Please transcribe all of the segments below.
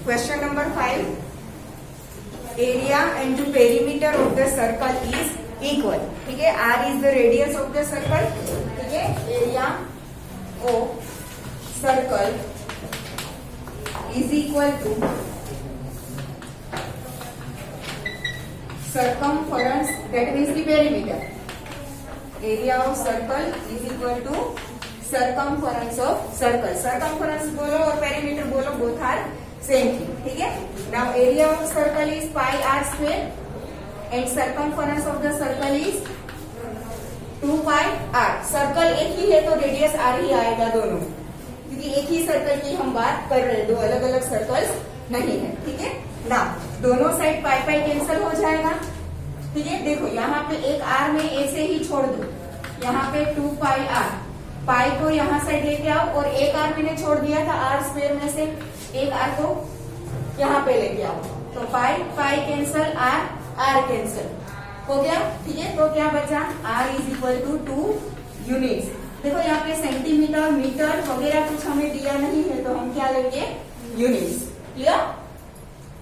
Question number 5. Area and the perimeter of the circle is equal. ठीक है, R is the radius of the circle. ठीक है, area of circle is equal to circumference, that means the perimeter. Area of circle is equal to circumference of circle. Circumference बोलो और perimeter बोलो, both are same thing. ठीक है. Now area of circle is pi r square and circumference of the circle is 2 pi r. Circle एक ही है तो radius r ही आएगा दोनों, क्योंकि एक ही सर्कल की हम बात कर रहे हैं, दो अलग अलग सर्कल्स नहीं है. ठीक है ना. दोनों साइड पाई पाई कैंसिल हो जाएगा. ठीक है, देखो यहाँ पे एक r में ऐसे ही छोड़ दो, यहाँ पे 2 पाई r, पाई को यहाँ साइड लेके आओ और एक r मैंने छोड़ दिया था r स्क्वायर में से, एक r को यहाँ पे लेके आओ, तो pi pi cancel, r cancel हो गया. ठीक है, तो क्या बचा, r is equal to 2 units. देखो यहाँ पे सेंटीमीटर मीटर वगैरह कुछ हमें दिया नहीं है, तो हम क्या लेंगे, यूनिट्स. क्लियर.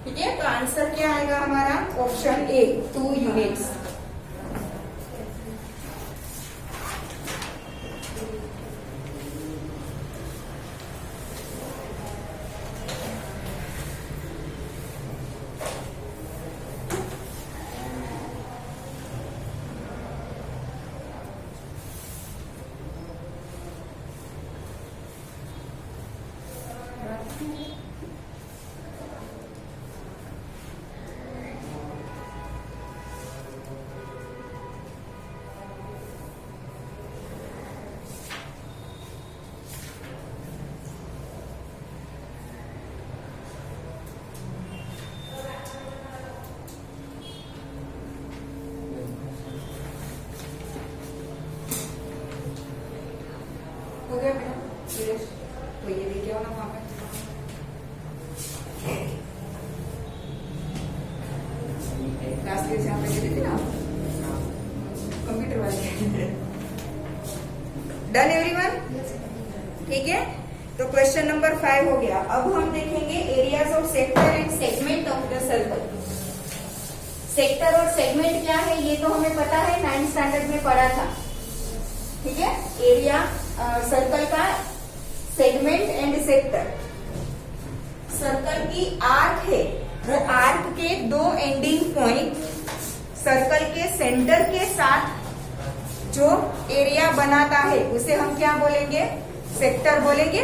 ठीक है, तो आंसर क्या आएगा हमारा, ऑप्शन ए 2 यूनिट्स. हो गया बेटा, तो ये लेके आओ ना वहां पे. लास्ट ईयर जहाँ पे देते थे ना कंप्यूटर वाले. Done everyone. ठीक है, तो क्वेश्चन नंबर 5 हो गया. अब हम देखेंगे areas of sector and segment of the circle. Sector और सेगमेंट क्या है ये तो हमें पता है, 9th स्टैंडर्ड में पढ़ा था. ठीक है, एरिया सर्कल का सेगमेंट एंड सेक्टर. सर्कल की आर्क है, वो आर्क के दो एंडिंग पॉइंट सर्कल के सेंटर के साथ जो एरिया बनाता है उसे हम क्या बोलेंगे, सेक्टर बोलेंगे.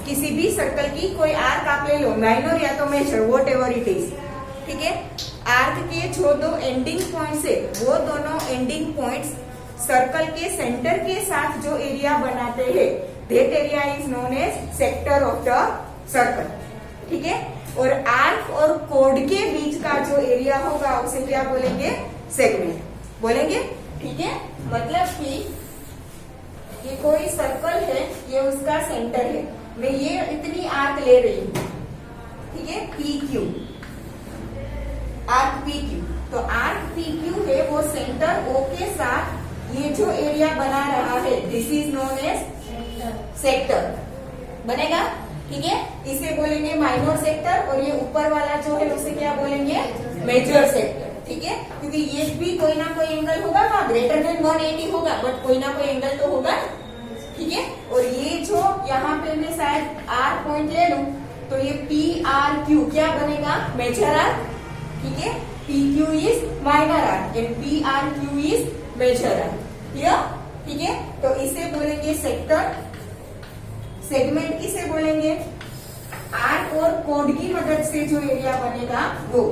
किसी भी सर्कल की कोई आर्क आप ले लो, माइनर या तो major, whatever it is. ठीक है, आर्क के जो दो एंडिंग पॉइंट्स है वो दोनों एंडिंग पॉइंट्स सर्कल के सेंटर के साथ जो एरिया बनाते हैं, that area is known as sector of the circle. ठीक है, और आर्क और कोड के बीच का जो एरिया होगा उसे क्या बोलेंगे, सेगमेंट बोलेंगे. ठीक है, मतलब कि ये कोई सर्कल है, ये उसका सेंटर है, मैं ये इतनी आर्क ले रही हूं. ठीक है, P Q, arc P Q. तो आर्क पी क्यू है, वो सेंटर ओ के साथ ये जो एरिया बना रहा है, this is known as sector बनेगा. ठीक है, इसे बोलेंगे माइनर सेक्टर, और ये ऊपर वाला जो है उसे क्या बोलेंगे, मेजर सेक्टर. ठीक है, क्योंकि ये भी कोई ना कोई एंगल होगा ना, ग्रेटर देन 180 होगा, बट कोई ना कोई एंगल तो होगा. ठीक है, और ये जो यहाँ पे मैं शायद आर पॉइंट ले लूं, तो ये पी आर क्यू क्या बनेगा, मेजर आर्क. ठीक है, P Q is minor arc and P R Q is major arc. ठीक है, तो इसे बोलेंगे सेक्टर. सेगमेंट किसे बोलेंगे, आर्क और कोड की मदद से जो एरिया बनेगा वो.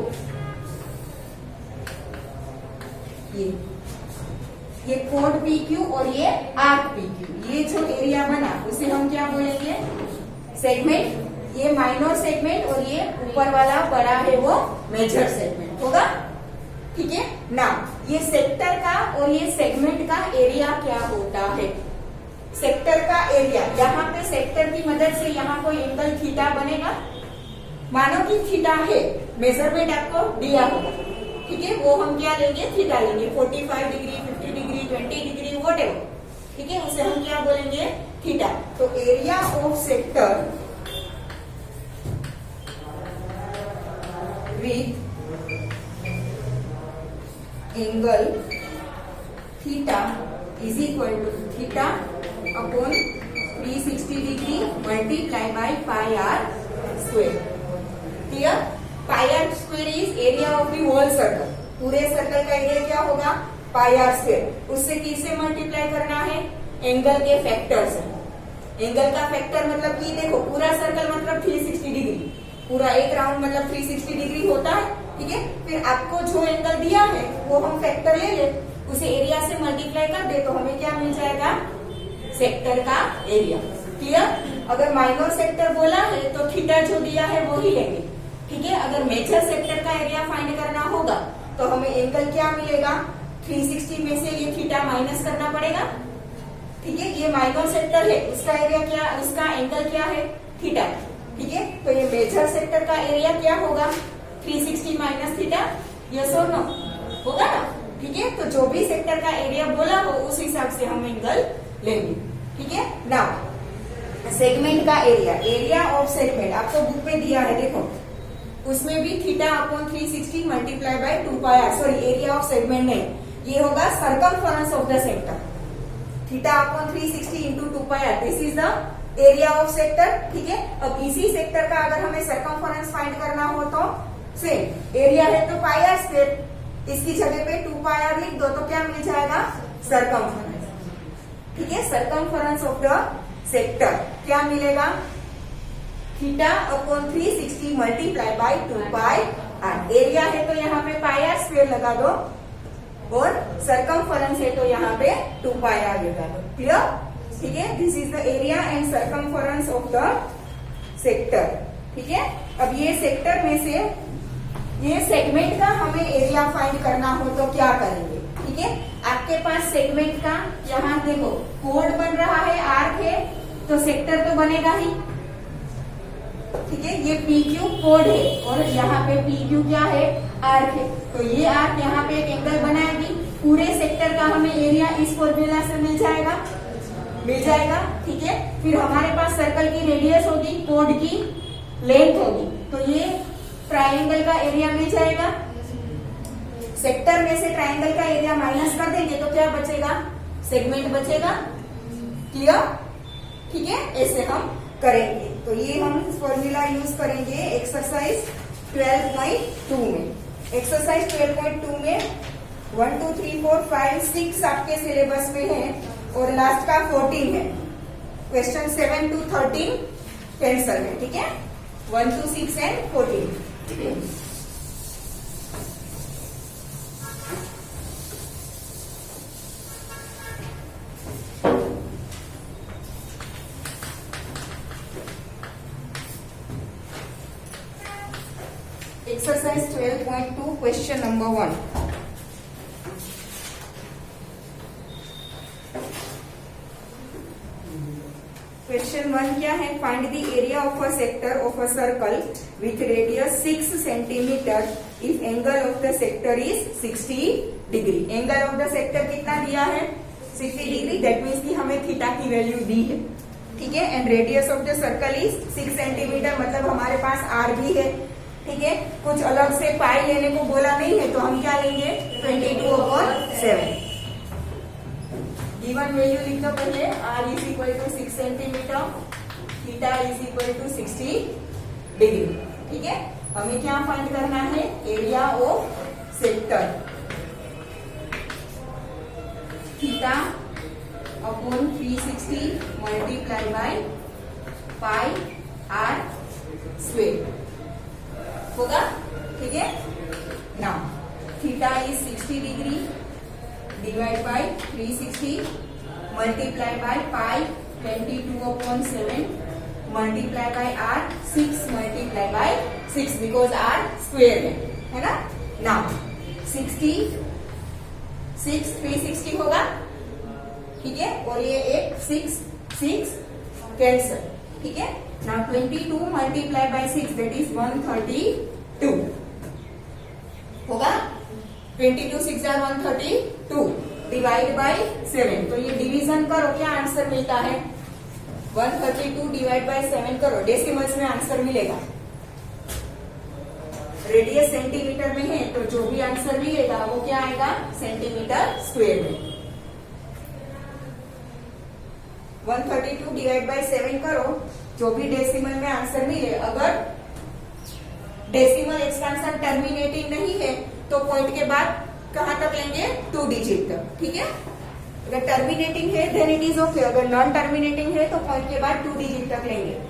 ये कोड पी क्यू और ये आर्क पी क्यू, ये जो एरिया बना उसे हम क्या बोलेंगे, सेगमेंट. ये माइनर सेगमेंट और ये ऊपर वाला बड़ा है वो मेजर सेगमेंट होगा. ठीक है ना. ये सेक्टर का और ये सेगमेंट का एरिया क्या होता है, सेक्टर का एरिया, यहाँ पे सेक्टर की मदद से यहाँ कोई एंगल थीटा बनेगा. मानो कि थीटा है, मेजरमेंट आपको दिया होगा. ठीक है, वो हम क्या लेंगे, थीटा लेंगे, 45 degree, 50 degree, 20 degree, whatever. ठीक है, उसे हम क्या बोलेंगे, थीटा. तो area of sector angle theta is equal to theta upon 360 degree multiply by pi r square. Clear? Pi r square is area of the whole circle. पूरे circle का एरिया क्या होगा? Pi r square. उससे किससे multiply करना है? Angle के फैक्टर से। एंगल का फैक्टर मतलब कि देखो पूरा सर्कल मतलब 360 डिग्री, पूरा एक राउंड मतलब 360 डिग्री होता है। ठीक है, फिर आपको जो एंगल दिया है वो हम फैक्टर ले ले, उसे एरिया से मल्टीप्लाई कर दे तो हमें क्या मिल जाएगा? सेक्टर का एरिया। क्लियर? अगर माइनर सेक्टर बोला है तो थीटा जो दिया है वो ही लेंगे। ठीक है, अगर मेजर सेक्टर का एरिया फाइंड करना होगा तो हमें एंगल क्या मिलेगा? 360 में से ये थीटा माइनस करना पड़ेगा। ठीक है, ये माइनर सेक्टर है, उसका एरिया क्या, उसका एंगल क्या है? थीटा। ठीक है, तो ये मेजर सेक्टर का एरिया क्या होगा? 360 माइनस थीटा। यस और नो? होगा ना? ठीक है, तो जो भी सेक्टर का एरिया बोला हो उस हिसाब से हम एंगल लेंगे। ठीक है, नाउ सेगमेंट का एरिया, एरिया ऑफ सेगमेंट आपको बुक में दिया है, देखो उसमें भी theta upon 360 multiply by 2 pi r, sorry area of segment नहीं, ये होगा circumference of the sector. Theta upon 360 into 2 pi r, this is the area of sector. ठीक है, अब इसी सेक्टर का अगर हमें सर्कमफरेंस फाइंड करना हो तो सेम एरिया है तो पाई आर स्क्वायर, इसकी जगह पे 2 पाई आर लिख दो तो क्या मिल जाएगा? सर्कमफरेंस। ठीक है, सर्कमफरेंस ऑफ द सेक्टर क्या मिलेगा? Theta upon 360 multiply by 2 pi r. Area है तो यहाँ पे पाई आर स्क्वायर लगा दो और सर्कमफरेंस है तो यहाँ पे 2 पाई आर लगा दो। क्लियर? ठीक है, this is the area and circumference of the sector. ठीक है, अब ये सेक्टर में से ये सेगमेंट का हमें एरिया फाइंड करना हो तो क्या करेंगे? ठीक है, आपके पास सेगमेंट का यहाँ देखो कोड बन रहा है, आर्क है तो सेक्टर तो बनेगा ही। ठीक है, ये PQ कोड है और यहाँ पे PQ क्या है? आर्क है, तो ये आर्क यहाँ पे एक एंगल बनाएगी। पूरे सेक्टर का हमें एरिया इस फॉर्मूला से मिल जाएगा। ठीक है, फिर हमारे पास सर्कल की रेडियस होगी, कोड की लेंथ होगी, तो ये ट्राइंगल का एरिया मिल जाएगा। सेक्टर में से ट्राइंगल का एरिया माइनस कर देंगे तो क्या बचेगा? सेगमेंट बचेगा। क्लियर? ठीक है, ऐसे हम करेंगे। तो ये हम फॉर्मूला यूज करेंगे एक्सरसाइज 12.2 में। एक्सरसाइज 12.2 में 1 2 3 4 5 6 आपके सिलेबस में है और लास्ट का 14 है। क्वेश्चन 7 to 13 कैंसल है। ठीक है, 1 to 6 and 14। Exercise 12.2 question number 1. Question 1 क्या है? Find the area of a sector of a circle with radius 6 centimeter if angle of the sector is 60 degree. Angle of the sector कितना दिया है? 60 degree. That means कि हमें theta की value दी है। ठीक है, and radius of the circle is 6 centimetre, मतलब हमारे पास आर भी है। ठीक है, कुछ अलग से पाई लेने को बोला नहीं है तो हम क्या लेंगे? 22/7। गिवन वैल्यू लिख दो पहले। R is equal to 6 centimetre, theta is equal to 60 degree. ठीक है, हमें क्या फाइंड करना है? Area of sector. Theta upon 360 multiply by pi r square होगा। ठीक है, now theta is 60 degree divide by 360 multiply by pi 22/7 multiply by r 6 multiply by 6 because r square है ना। नाउ 60 6 360 होगा। ठीक है, और ये एक 6 कैंसल। ठीक है, now 22 multiply by 6 that is 132 होगा। 22 6 are 132 डिवाइड बाय 7, तो ये डिवीजन करो, क्या आंसर मिलता है? 132 डिवाइड बाय 7 करो, डेसिमल्स में आंसर मिलेगा। रेडियस सेंटीमीटर में है तो जो भी आंसर मिलेगा वो क्या आएगा, सेंटीमीटर स्क्वायर में। 132 डिवाइड बाय 7 करो, जो भी डेसिमल में आंसर मिले, अगर डेसिमल एक्सपेंशन टर्मिनेटिंग नहीं है तो पॉइंट के बाद कहां तक लेंगे, 2 डिजिट तक, ठीक है। अगर टर्मिनेटिंग है देन इट इज ओके, अगर नॉन टर्मिनेटिंग है तो पॉइंट के बाद 2 डिजिट तक लेंगे।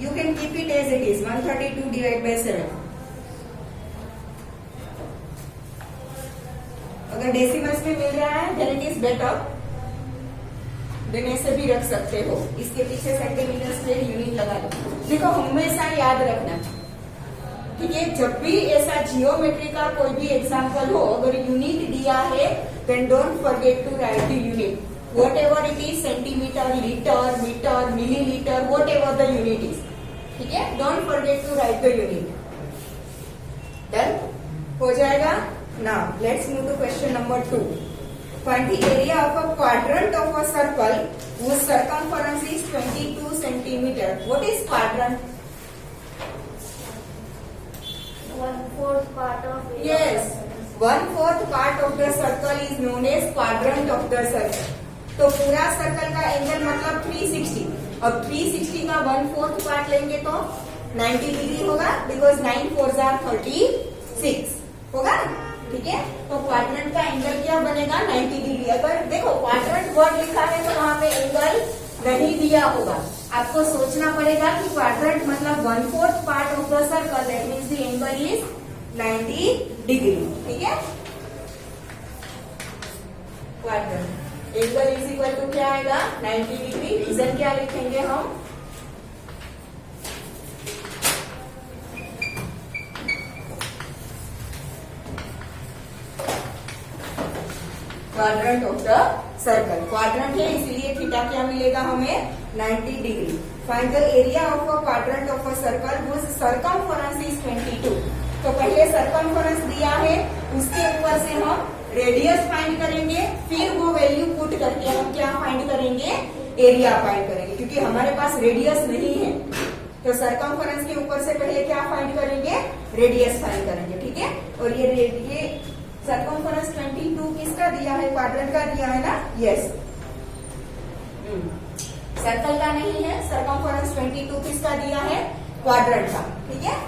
You can keep it as it is, 132 divided by 7. अगर डेसिमल्स में मिल रहा है then it is better, then ऐसे भी रख सकते हो, इसके पीछे सेंटीमीटर स्क्वायर यूनिट लगा दो। देखो हमेशा याद रखना, ठीक है, जब भी ऐसा जियोमेट्री का कोई भी एग्जांपल हो, अगर यूनिट दिया है then don't forget to write the unit, whatever it is, centimetre, litre, metre, millilitre, whatever the unit is, ठीक है, don't forget to write the unit. Done हो जाएगा। Now let's move to question number 2। Find the area of a quadrant of a circle whose circumference is 22 centimeter. What is quadrant? 1/4 part of area. Yes, 1/4 part of the circle is known as quadrant of the circle. तो पूरा circle का angle मतलब 360। अब 360 का 1/4 part लेंगे तो 90 degree होगा, because 9 4 jar 36 होगा, ठीक है। तो क्वाड्रेंट का एंगल क्या बनेगा, 90 डिग्री। अगर देखो क्वाड्रेंट वर्ड लिखा है तो वहां पे एंगल नहीं दिया होगा, आपको सोचना पड़ेगा कि क्वाड्रेंट मतलब 1/4 part of the circle, that means the angle is 90 degree, ठीक है। Quadrant angle is equal to क्या आएगा, 90 डिग्री। रीजन क्या लिखेंगे हम, quadrant of the circle, quadrant है इसलिए थीटा क्या मिलेगा हमें, 90 degree. Find the area of a quadrant of a circle whose circumference is 22। तो पहले सर्कमफरेंस दिया है, उसके ऊपर से हम रेडियस फाइंड करेंगे, फिर वो वैल्यू पुट करके हम क्या फाइंड करेंगे, एरिया फाइंड करेंगे, क्योंकि हमारे पास रेडियस नहीं है। तो सर्कमफरेंस के ऊपर से पहले क्या फाइंड करेंगे, रेडियस फाइंड करेंगे, ठीक है। और ये सर्कमफरेंस 22 किसका दिया है, क्वाड्रेंट का दिया है ना, यस, सर्कल का नहीं है, सर्कमफरेंस 22 किसका दिया है, क्वाड्रेंट का, ठीक है।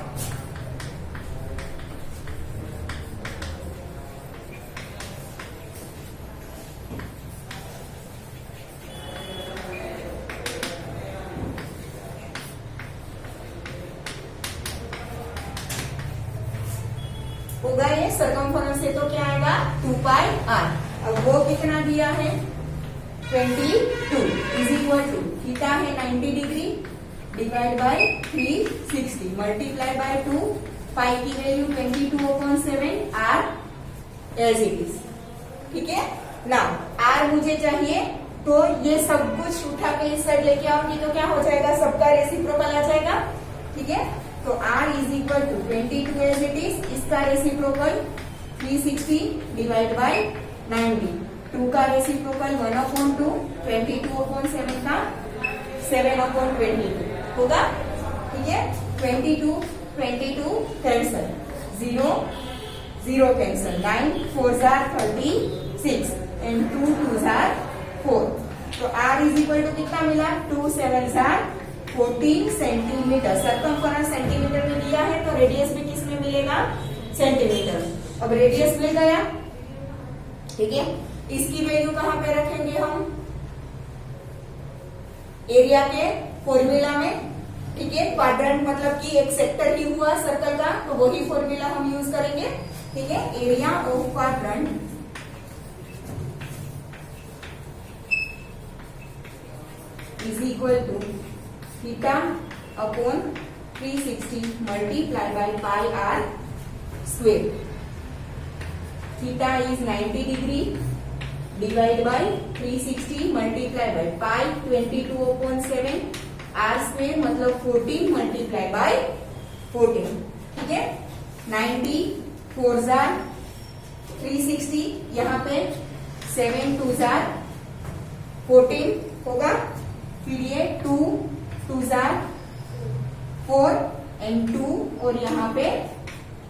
होगा ये सर्कमफरेंस से तो क्या आएगा, 2πr। अब वो कितना दिया है, 22 इज इक्वल टू थीटा है 90 degree divide by 360 multiply by 2, pi की value 22/7 r as it is, ठीक है ना। r मुझे चाहिए तो ये सब कुछ उठा के इस साइड लेके आऊंगी तो क्या हो जाएगा, सबका रेसिप्रोकल आ जाएगा, ठीक है। तो r is equal to 22 as it is, इसका रेसिप्रोकल 360 डिवाइड बाय 90, 2 का रेसिप्रोकल 1/2, 22/7 का 7/22 होगा, ठीक है। 22 cancel, 0 cancel, 9 4 jar 36 and 2 jar 4। तो r इज इक्वल टू कितना मिला, 2 7 जार 14 सेंटीमीटर। सर्कमफरेंस सेंटीमीटर में दिया है तो रेडियस भी किस में मिलेगा, सेंटीमीटर। अब रेडियस मिल गया, ठीक है। इसकी वैल्यू कहां पे रखेंगे हम, एरिया के फॉर्मूला में, ठीक है। क्वाड्रेंट मतलब कि एक सेक्टर ही हुआ सर्कल का, तो वही फॉर्मूला हम यूज करेंगे, ठीक है। Area of quadrant is equal to theta upon 360 multiply by pi r square. Theta is 90 degree divide by 360 multiply by pi 22/7 r square मतलब 14 मल्टीप्लाई बाय 14, ठीक है। 90 4 जार 360, यहाँ पे 7 2 जार 14 होगा, फिर ये 2 2 जार 4 एंड 2 और यहाँ पे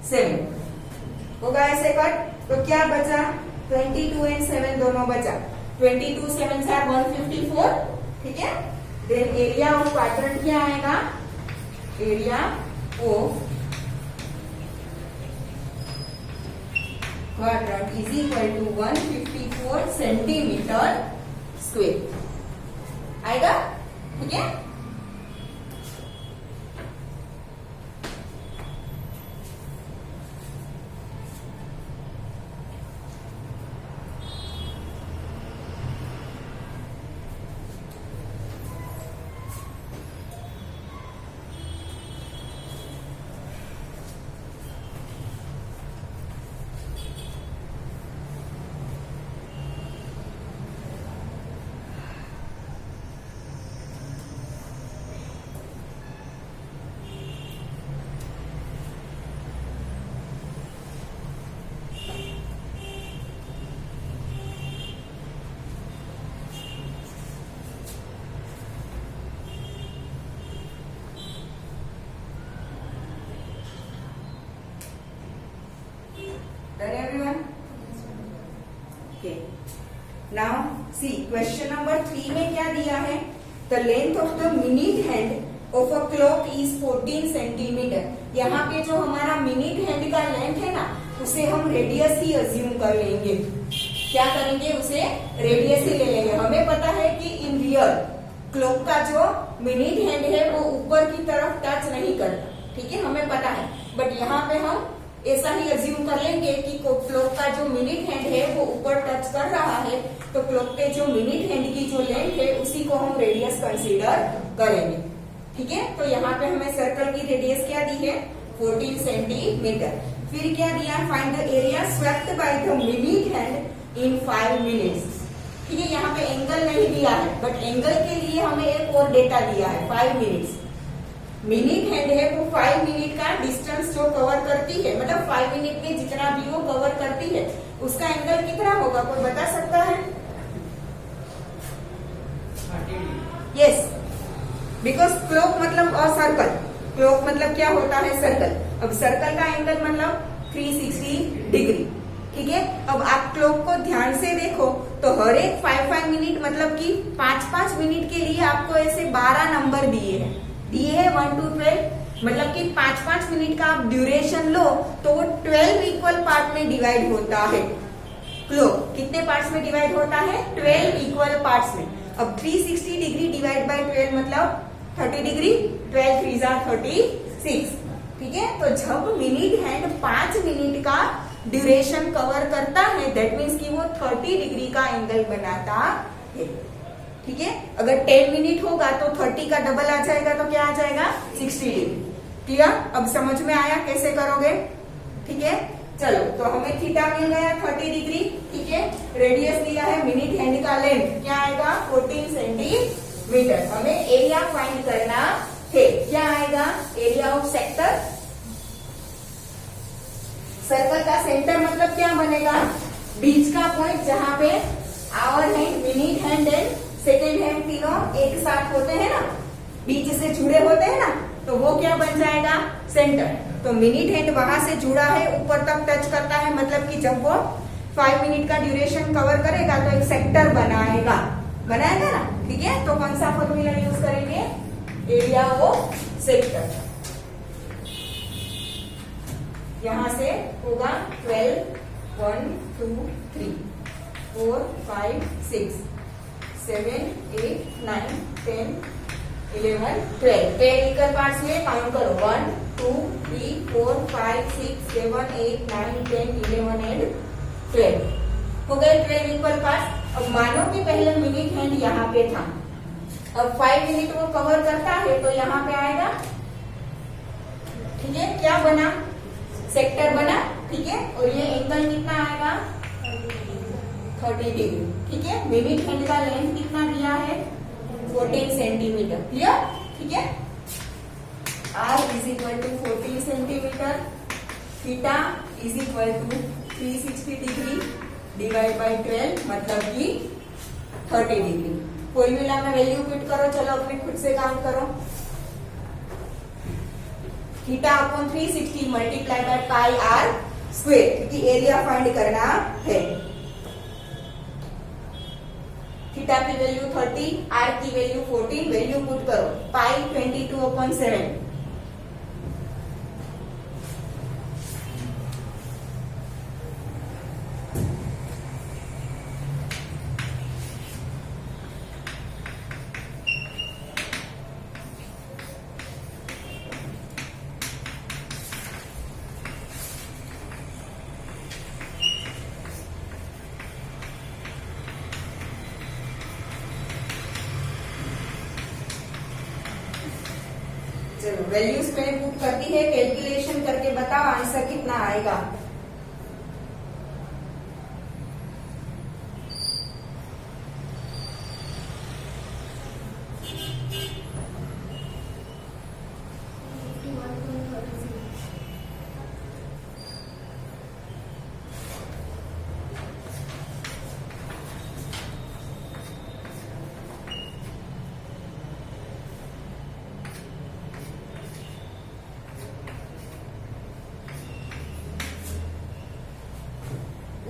7 होगा ऐसे कट। तो क्या बचा, 22 एंड 7 दोनों बचा, 22 7 जार 154, ठीक है। देन एरिया ऑफ क्वाड्रेंट क्या आएगा, area of quadrant is equal to 154 centimetre square आएगा, ठीक है। Done everyone? Okay. Now see question number 3 में क्या दिया है, the length of the minute hand of a clock is 14 centimetre. यहाँ पे जो हमारा मिनट हैंड का लेंथ है ना, उसे हम रेडियस ही अज्यूम कर लेंगे। क्या करेंगे, उसे रेडियस ही ले लेंगे। हमें पता है कि इन रियल क्लॉक का जो मिनट हैंड है वो ऊपर की तरफ टच नहीं करता, ठीक है, हमें पता है। बट यहाँ पे हम ऐसा ही अज्यूम कर लेंगे कि क्लॉक का जो मिनट हैंड है वो ऊपर टच कर रहा है, तो क्लॉक के जो मिनट हैंड की जो लेंथ है उसी को हम रेडियस कंसीडर करेंगे, ठीक है। तो यहाँ पे हमें सर्कल की रेडियस क्या दी है, 14 सेंटीमीटर। फिर क्या दिया, find the area swept by the minute hand in 5 minutes, ठीक है। यहाँ पे एंगल नहीं दिया है, बट एंगल के लिए हमें एक और डेटा दिया है, 5 मिनट्स। मिनट हैंड है वो 5 मिनट का डिस्टेंस जो कवर करती है, मतलब 5 मिनट में जितना भी वो कवर करती है उसका एंगल कितना होगा, कोई बता सकता है? यस, बिकॉज क्लॉक मतलब अ सर्कल, क्लॉक मतलब क्या होता है, सर्कल। अब सर्कल का एंगल मतलब 360 डिग्री, ठीक है। अब आप क्लॉक को ध्यान से देखो तो हर एक 5 मिनट मतलब कि 5 मिनट के लिए आपको ऐसे 12 नंबर दिए हैं 1 to 12, मतलब कि 5 मिनट का आप ड्यूरेशन लो तो वो 12 इक्वल पार्ट में डिवाइड होता है। क्लॉक कितने पार्ट्स में डिवाइड होता है, 12 इक्वल पार्ट्स में। अब 360 डिग्री डिवाइड बाय 12 मतलब 30 डिग्री, 12 3 जा 36, ठीक है। तो जब मिनट हैंड 5 मिनट का ड्यूरेशन कवर करता है, दैट मीन्स कि वो 30 डिग्री का एंगल बनाता है, ठीक है। अगर 10 मिनट होगा तो 30 का डबल आ जाएगा, तो क्या आ जाएगा, 60 डिग्री। क्लियर? अब समझ में आया कैसे करोगे, ठीक है। चलो, तो हमें थीटा मिल गया 30 डिग्री, ठीक है। रेडियस दिया है मिनट हैंड का लेंथ क्या आएगा, 14 सेंटीमीटर। हमें एरिया फाइंड करना है, क्या आएगा, एरिया ऑफ सेक्टर। सर्कल का सेंटर मतलब क्या बनेगा, बीच का पॉइंट जहां पे hour hand, minute hand and second hand तीनों एक साथ होते हैं ना, बीच से जुड़े होते हैं ना, तो वो क्या बन जाएगा, सेंटर। तो मिनट हैंड वहां से जुड़ा है, ऊपर तक टच करता है, मतलब कि जब वो 5 मिनट का ड्यूरेशन कवर करेगा तो एक सेक्टर बनाएगा ना, ठीक है। तो कौन सा फॉर्मूला यूज करेंगे, एरिया ऑफ सेक्टर। यहां से होगा 12, 1 2 3 4 5 6 7 8 9 10 11 12 10 इक्वल पार्ट्स में काउंट करो, 1 2 3 4 5 6 7 8 9 10 11 एंड 12 हो गए 12 इक्वल पार्ट्स। अब मानो कि पहले मिनट हैंड यहाँ पे था, अब 5 मिनट वो कवर करता है तो यहाँ पे आएगा, ठीक है। क्या बना, सेक्टर बना, ठीक है। और ये एंगल कितना आएगा, 30 डिग्री, ठीक है। मिनट हैंड का लेंथ कितना दिया है, 14 सेंटीमीटर, क्लियर, ठीक है। R is equal to 14 centimetre, theta is equal to 360 degree divide by 12 मतलब कि 30 डिग्री। फॉर्मूला में वैल्यू पुट करो, चलो अपने खुद से काम करो। Theta upon 360 multiply by pi r square, क्योंकि एरिया फाइंड करना है। थीटा की वैल्यू 30, आर की वैल्यू 14, वैल्यू पुट करो। पाई 22/7। चलो वैल्यूज मैंने पुट कर दी है, कैलकुलेशन करके बताओ आंसर कितना आएगा।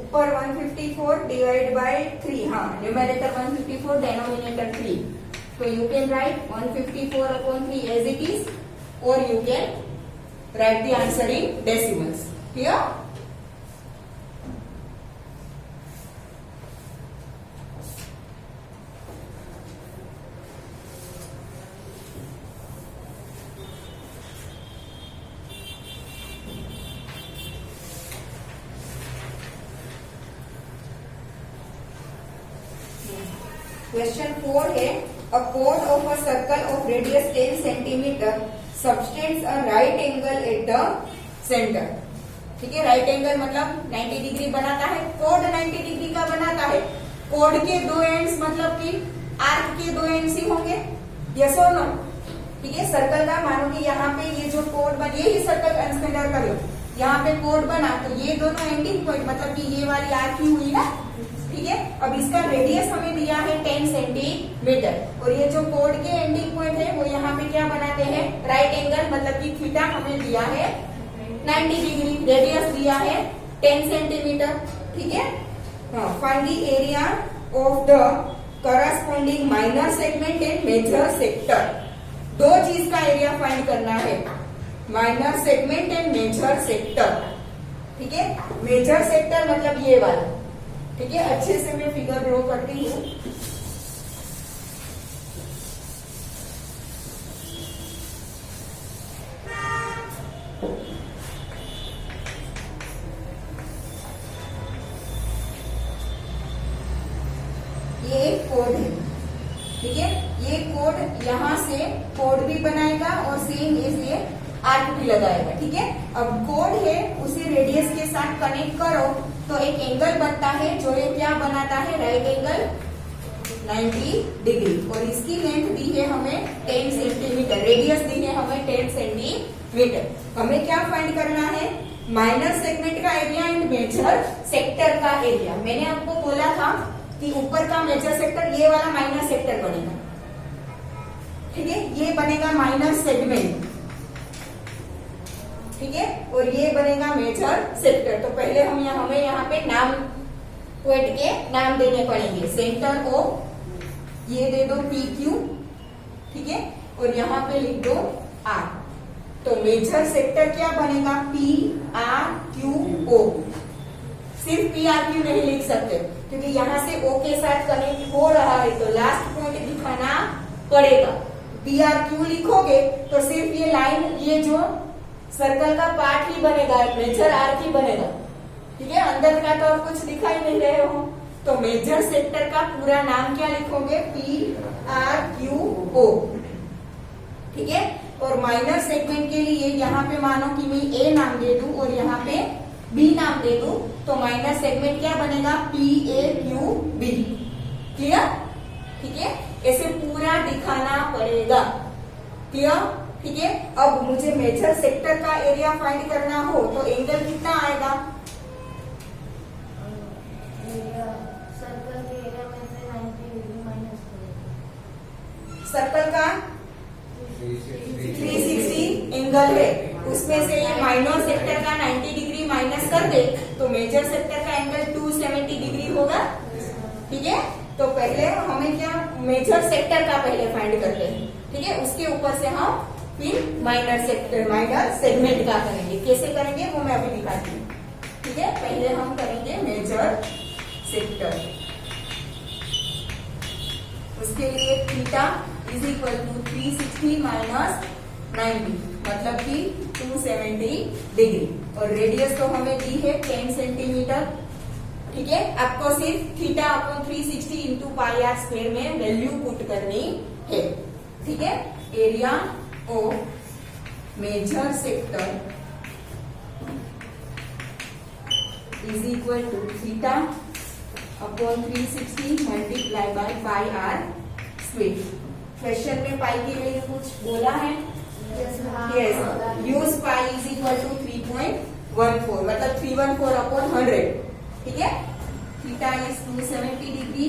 ऊपर 154 डिवाइड बाय 3, हाँ न्यूमेरेटर 154 डेनोमिनेटर 3, तो you can write 154/3 as it is, और you can write the answer in decimals here. Question 4 है, अ कोड of a circle of radius 10 centimetre subtends a right angle at the centre. ठीक है, right angle मतलब 90 degree बनाता है, code 90 degree का बनाता है। कोड के दो एंड्स मतलब कि आर्क के दो एंड्स ही होंगे, यस और नो। ठीक है, सर्कल का मानो कि यहाँ पे ये जो कोड बन, ये ही सर्कल कंसीडर कर लो, यहाँ पे कोड बना तो ये दोनों एंडिंग पॉइंट मतलब कि ये वाली आर्क ही हुई ना। ठीक है, अब इसका रेडियस हमें दिया है 10 सेंटीमीटर, और ये जो कोड के एंडिंग पॉइंट है वो यहाँ पे क्या बनाते हैं, राइट एंगल मतलब कि थीटा हमें दिया है 90 डिग्री, रेडियस दिया है 10 सेंटीमीटर। ठीक है, find the area of the corresponding minor segment and major sector. दो चीज का एरिया फाइंड करना है, minor segment and major sector. ठीक है, मेजर सेक्टर मतलब ये वाला। ठीक है, अच्छे से मैं फिगर ड्रॉ करती हूँ। ये एक कोड है। ठीक है, ये कोड यहाँ से कोड भी बनाएगा और सेम ये आर्क भी लगाएगा। ठीक है, अब कोड है उसे रेडियस के साथ कनेक्ट करो तो एक एंगल बनता है, जो ये क्या बनाता है, राइट एंगल 90 डिग्री, और इसकी लेंथ दी है हमें 10 सेंटीमीटर, रेडियस दी है हमें 10 सेंटीमीटर। हमें क्या फाइंड करना है, माइनर सेगमेंट का एरिया एंड मेजर सेक्टर का एरिया। मैंने आपको बोला था कि ऊपर का मेजर सेक्टर ये वाला माइनर सेक्टर बनेगा। ठीक है, ये बनेगा माइनर सेगमेंट। ठीक है, और ये बनेगा मेजर सेक्टर। तो पहले हमें यहाँ पे नाम पॉइंट के नाम देने पड़ेंगे। सेंटर ओ ये दे दो PQ, ठीक है, और यहाँ पे लिख दो R। तो मेजर सेक्टर क्या बनेगा, PRQO। सिर्फ PRQ नहीं लिख सकते क्योंकि यहाँ से O के साथ कनेक्ट हो रहा है, तो लास्ट पॉइंट दिखाना पड़ेगा। PRQ लिखोगे तो सिर्फ ये लाइन, ये जो सर्कल का पार्ट ही बनेगा, मेजर आर्क ही बनेगा। ठीक है, अंदर का तो कुछ दिखाई नहीं रहे हो, तो मेजर सेक्टर का पूरा नाम क्या लिखोगे, PRQO। ठीक है, और माइनर सेगमेंट के लिए यहाँ पे मानो कि मैं A नाम दे दूं और यहाँ पे B नाम दे दूं, तो माइनर सेगमेंट क्या बनेगा, PAQB। क्लियर? ठीक है, ऐसे पूरा दिखाना पड़ेगा। क्लियर? ठीक है, अब मुझे मेजर सेक्टर का एरिया फाइंड करना हो तो एंगल कितना आएगा, एंगल है उसमें से ये माइनर सेक्टर का 90 डिग्री माइनस कर दे तो मेजर सेक्टर का एंगल 270 डिग्री होगा। ठीक है, तो पहले हमें क्या मेजर सेक्टर का पहले फाइंड कर ले। ठीक है, उसके ऊपर से हम फिर माइनर सेगमेंट का करेंगे। कैसे करेंगे वो मैं अभी दिखाती हूँ। ठीक है, पहले हम करेंगे मेजर सेक्टर। उसके लिए theta is equal to 360 minus 90 मतलब कि 270 डिग्री और रेडियस तो हमें दी है 10 सेंटीमीटर। ठीक है, आपको सिर्फ theta upon 360 into pi r square में वैल्यू पुट करनी है। ठीक है, area of major sector is equal to theta upon 360 multiply by pi r square. Question में पाई की वैल्यू कुछ बोला है? Yes, use pi is equal to 3.14 मतलब 314 अपॉन 100। ठीक है, theta is 270 degree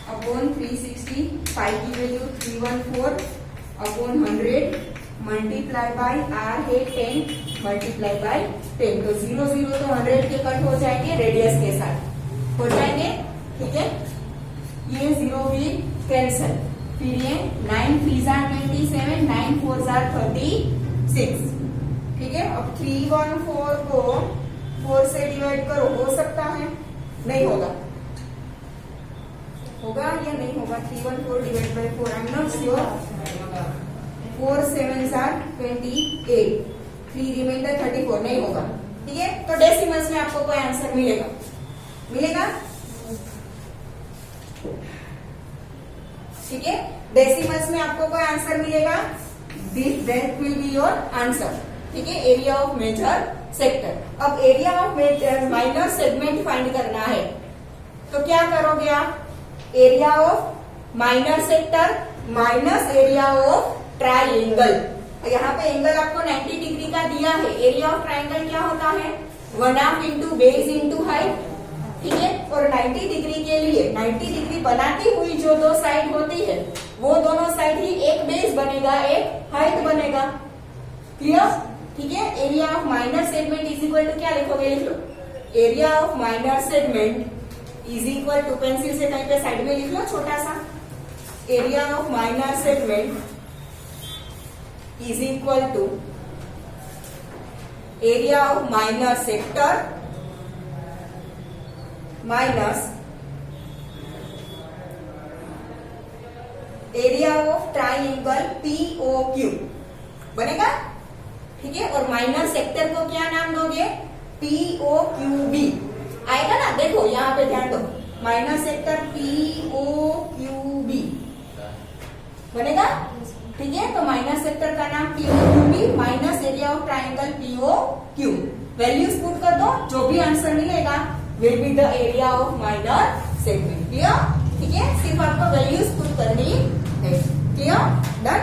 upon 360, pi की value 314 upon 100 multiply by r है 10 मल्टीप्लाई बाय 10 तो 0 0 तो 100 के कट हो जाएंगे रेडियस के साथ हो जाएंगे। ठीक है, ये 0 भी कैंसल, फिर ये 9 3 27 9 4 36। ठीक है, अब 314 को 4 से डिवाइड करो, हो सकता है? नहीं होगा, होगा या नहीं होगा? 314 divide by 4 I am not sure. 4 7 28, 3 remainder 34 नहीं होगा। ठीक है, तो डेसिमल्स में आपको कोई आंसर मिलेगा? मिलेगा? ठीक है, डेसिमल्स में आपको कोई आंसर मिलेगा, that will be your answer. ठीक है, एरिया ऑफ मेजर सेक्टर। अब area of minor segment find करना है तो क्या करोगे आप? Area of minor sector minus area of triangle. यहाँ पे एंगल आपको 90 डिग्री का दिया है। एरिया ऑफ ट्राइंगल क्या होता है? 1/2 इंटू बेस इंटू हाइट। ठीक है, और 90 डिग्री के लिए 90 डिग्री बनाती हुई जो दो साइड होती है वो दोनों साइड ही एक बेस बनेगा, एक हाइट बनेगा। क्लियर? ठीक है, area of minor segment is equal to क्या लिखोगे? लिख लो, area of minor segment is equal to, pencil से कहीं पे साइड में लिख लो छोटा सा, area of minor segment is equal to area of minor sector minus area of triangle POQ बनेगा। ठीक है, और माइनर सेक्टर को क्या नाम दोगे? POQB आएगा ना। देखो यहाँ पे ध्यान दो, माइनर सेक्टर POQB बनेगा। ठीक है, तो माइनर सेक्टर का नाम POQB minus area of triangle POQ। Values put कर दो, जो भी आंसर मिलेगा will be the area of minor segment. Clear? ठीक है, सिर्फ आपको वैल्यूज पुट करनी है। क्लियर? डन?